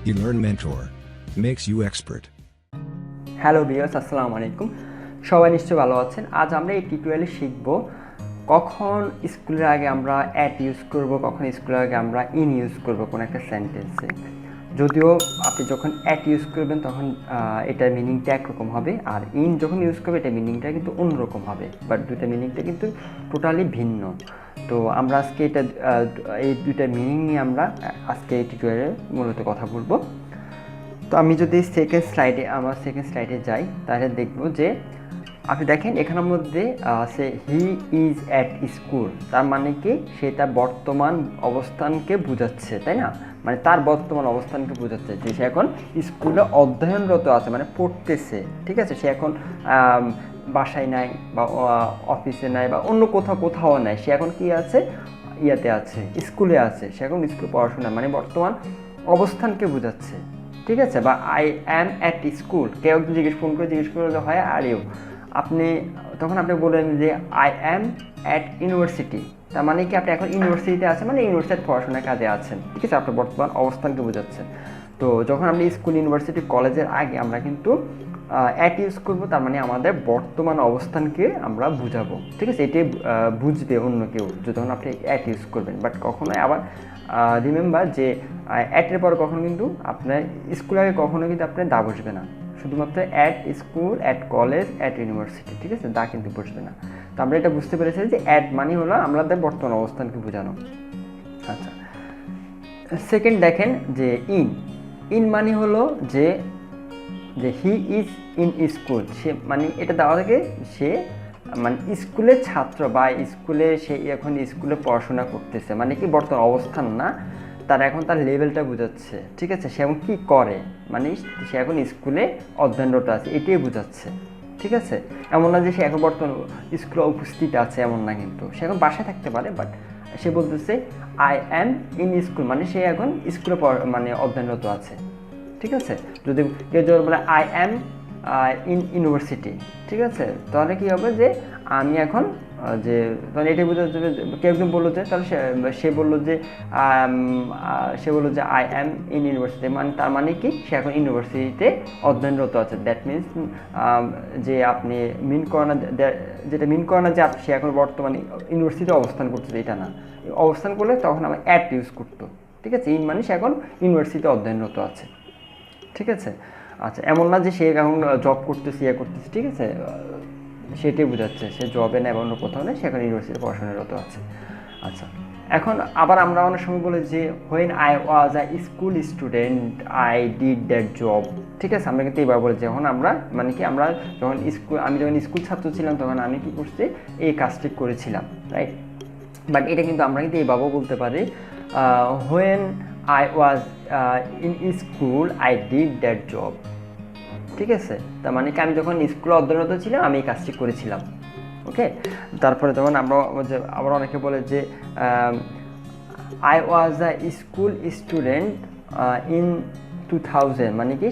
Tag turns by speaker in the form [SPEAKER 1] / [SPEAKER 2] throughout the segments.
[SPEAKER 1] eLearn Mentor makes you expert.
[SPEAKER 2] Hello viewers, আসসালামু আলাইকুম। সবাই নিশ্চয়ই ভালো আছেন। আজ আমরা এই টিউটোরিয়ালে শিখব কখন স্কুলের আগে আমরা অ্যাট ইউজ করব, কখন স্কুলের আগে আমরা ইন ইউজ করব কোন একটা সেন্টেন্সে। যদিও আপনি যখন অ্যাট ইউজ করবেন তখন এটার মিনিংটা একরকম হবে, আর ইন যখন ইউজ করবে এটার মিনিংটা কিন্তু অন্যরকম হবে, বাট দুইটা মিনিংটা কিন্তু টোটালি ভিন্ন। তো আমরা আজকে এই দুইটা মিনিং নিয়ে আমরা আজকে এই টিউটোরিয়ালে মূলত কথা বলবো। তো আমি যদি সেকেন্ড স্লাইডে যাই তাহলে দেখব যে আপনি দেখেন এখানের মধ্যে সে হি ইজ অ্যাট স্কুল, তার মানে কি সে তার বর্তমান অবস্থানকে বোঝাচ্ছে, তাই না? মানে তার বর্তমান অবস্থানকে বোঝাচ্ছে যে সে এখন স্কুলে অধ্যয়নরত আছে, মানে পড়তেছে, ঠিক আছে? সে এখন বাসায় নাই বা অফিসে নাই বা অন্য কোথাও নাই, সে এখন কি আছে, ইয়াতে আছে, স্কুলে আছে। সে এখন স্কুলে পড়াশোনা, মানে বর্তমান অবস্থানকে বোঝাচ্ছে, ঠিক আছে? বা আই অ্যাম অ্যাট স্কুল, কেউ ফোন করে জিজ্ঞেস করলে হয় আর ইউ, তখন আপনি বললেন যে আই অ্যাম অ্যাট ইউনিভার্সিটি, তার মানে কি আপনি এখন ইউনিভার্সিটিতে আছেন, মানে ইউনিভার্সিটির পড়াশোনার কাজে আছেন, ঠিক আছে? আপনার বর্তমান অবস্থানকে বোঝাচ্ছেন। তো যখন আপনি স্কুল, ইউনিভার্সিটি, কলেজের আগে আমরা কিন্তু অ্যাট ইউজ করবো, তার মানে আমাদের বর্তমান অবস্থানকে আমরা বুঝাবো, ঠিক আছে? এটাই বুঝবে অন্য কেউ যখন আপনি অ্যাট ইউজ করবেন। বাট কখনোই আবার রিমেম্বার যে অ্যাটের পর কখনো কিন্তু আপনার স্কুলের আগে কখনো কিন্তু আপনার দা বসবে না, শুধুমাত্র at school, at college, at university, ঠিক আছে? দা কিন্তু বসবে না। তো আমরা এটা বুঝতে পেরেছি যে অ্যাট মানে হলো আমাদের বর্তমান অবস্থানকে বোঝানো। আচ্ছা, সেকেন্ড দেখেন যে ইন মানে হলো যে হি ইজ ইন স্কুল, সে মানে এটা দেওয়া থাকে সে মানে স্কুলের ছাত্র বা স্কুলে সে এখন স্কুলে পড়াশোনা করতেছে, মানে কি বর্তমান অবস্থান না, তার এখন তার লেভেলটা বোঝাচ্ছে, ঠিক আছে? সে এখন কী করে, মানে সে এখন স্কুলে অধ্যয়নরত আছে, এটাই বোঝাচ্ছে, ঠিক আছে? এমন না যে সে এখন বর্তমান স্কুলে উপস্থিত আছে, এমন না, কিন্তু সে এখন বাসায় থাকতে পারে, বাট সে বলতেছে আই অ্যাম ইন স্কুল, মানে সে এখন স্কুলে মানে অধ্যয়নরত আছে, ঠিক আছে? যদি কেউ যদি বলে আই অ্যাম ইন ইউনিভার্সিটি, ঠিক আছে, তাহলে কী হবে যে আমি এখন যে তাহলে এটাই বোঝা যাবে। কেউ একজন বললো যে তাহলে সে বললো যে আই অ্যাম ইন ইউনিভার্সিটি, মানে তার মানে কি সে এখন ইউনিভার্সিটিতে অধ্যয়নরত আছে। দ্যাট মিনস যে আপনি যেটা মিন করে না যে সে এখন বর্তমানে ইউনিভার্সিটিতে অবস্থান করতেছে, এটা না। অবস্থান করলে তখন আমার অ্যাট ইউজ করতো, ঠিক আছে? ইন মানে সে এখন ইউনিভার্সিটিতে অধ্যয়নরত আছে, ঠিক আছে? আচ্ছা, এমন না যে সে এখন জব করতেছে, করতেছে, ঠিক আছে? সেটাই বোঝাচ্ছে সে জবে না এবং অন্য কোথাও নেই, সে এখন ইউনিভার্সিটিতে পড়াশোনারত আছে। আচ্ছা, এখন আবার আমরা অনেক সময় বলি যে when I was a school student I did that job, ঠিক আছে? আমরা কিন্তু এইভাবে বলি যখন আমরা মানে কি আমরা আমি যখন স্কুল ছাত্র ছিলাম তখন আমি কি করছি, এই কাজটি করেছিলাম, রাইট? বাট এটা কিন্তু আমরা কিন্তু এইভাবেও বলতে পারি when I was in school I did that job, ঠিক আছে? তার মানে কি আমি যখন স্কুলে অধ্যয়নরত ছিলাম আমি এই কাজটি করেছিলাম, ওকে? তারপরে যখন আবার অনেকে বলে যে I was a school student in 2000, মানে কি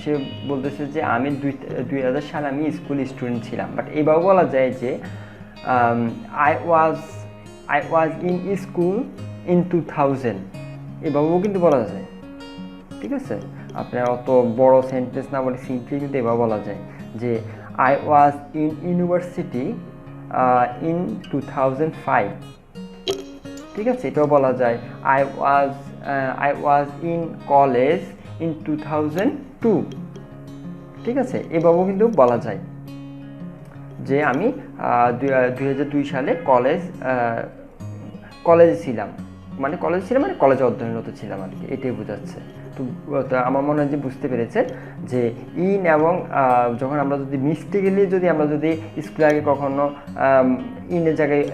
[SPEAKER 2] সে বলতেছে যে আমি 2000 সালে আমি স্কুল স্টুডেন্ট ছিলাম। বাট এইভাবে বলা যায় যে I was in school in 2000, এভাবেও কিন্তু বলা যায়, ঠিক আছে? আপনার অত বড় সেন্টেন্স না বলে সিম্পলি কিন্তু এভাবে বলা যায় যে I was in university in 2005, ঠিক আছে? এটাও বলা যায় I was in college in 2002, ঠিক আছে? এভাবেও কিন্তু বলা যায় যে আমি 2002 সালে কলেজে ছিলাম, মানে কলেজে অধ্যয়নরত ছিলাম আর কি, এটাই বোঝাচ্ছে। তো আমার মনে হয় যে বুঝতে পেরেছে যে ইন এবং যখন আমরা যদি মিস্টেকলি আমরা যদি স্কুলে আগে কখনো ইনের জায়গায়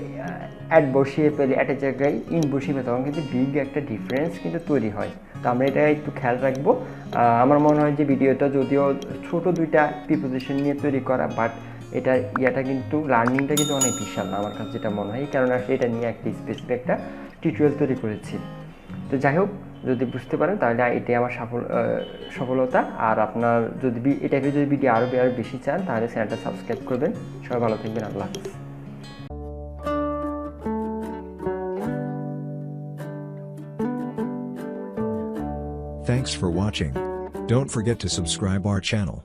[SPEAKER 2] অ্যাট বসিয়ে ফেলি, অ্যাটের জায়গায় ইন বসিয়ে ফেলি, তখন কিন্তু বিগ একটা ডিফারেন্স কিন্তু তৈরি হয়। তো আমরা এটা একটু খেয়াল রাখবো। আমার মনে হয় যে ভিডিওটা যদিও ছোট দুইটা প্রিপোজিশন নিয়ে তৈরি করা, বাট এটা কিন্তু লার্নিংটা কিন্তু অনেক বিশাল আমার কাছে যেটা মনে হয়, এই কারণে আসলে এটা নিয়ে একটা স্পেসিফিক একটা টিউটোরিয়াল তৈরি করেছি। তো যাই হোক, যদি বুঝতে পারেন তাহলে এটাই আমার সফলতা। আর আপনার যদি এটাকে যদি ভিডিও আরও বেশি চান তাহলে চ্যানেলটা সাবস্ক্রাইব করবেন। সবাই ভালো থাকবেন, আল্লাহ হাফেজ।
[SPEAKER 1] Thanks for watching. Don't forget to subscribe our channel.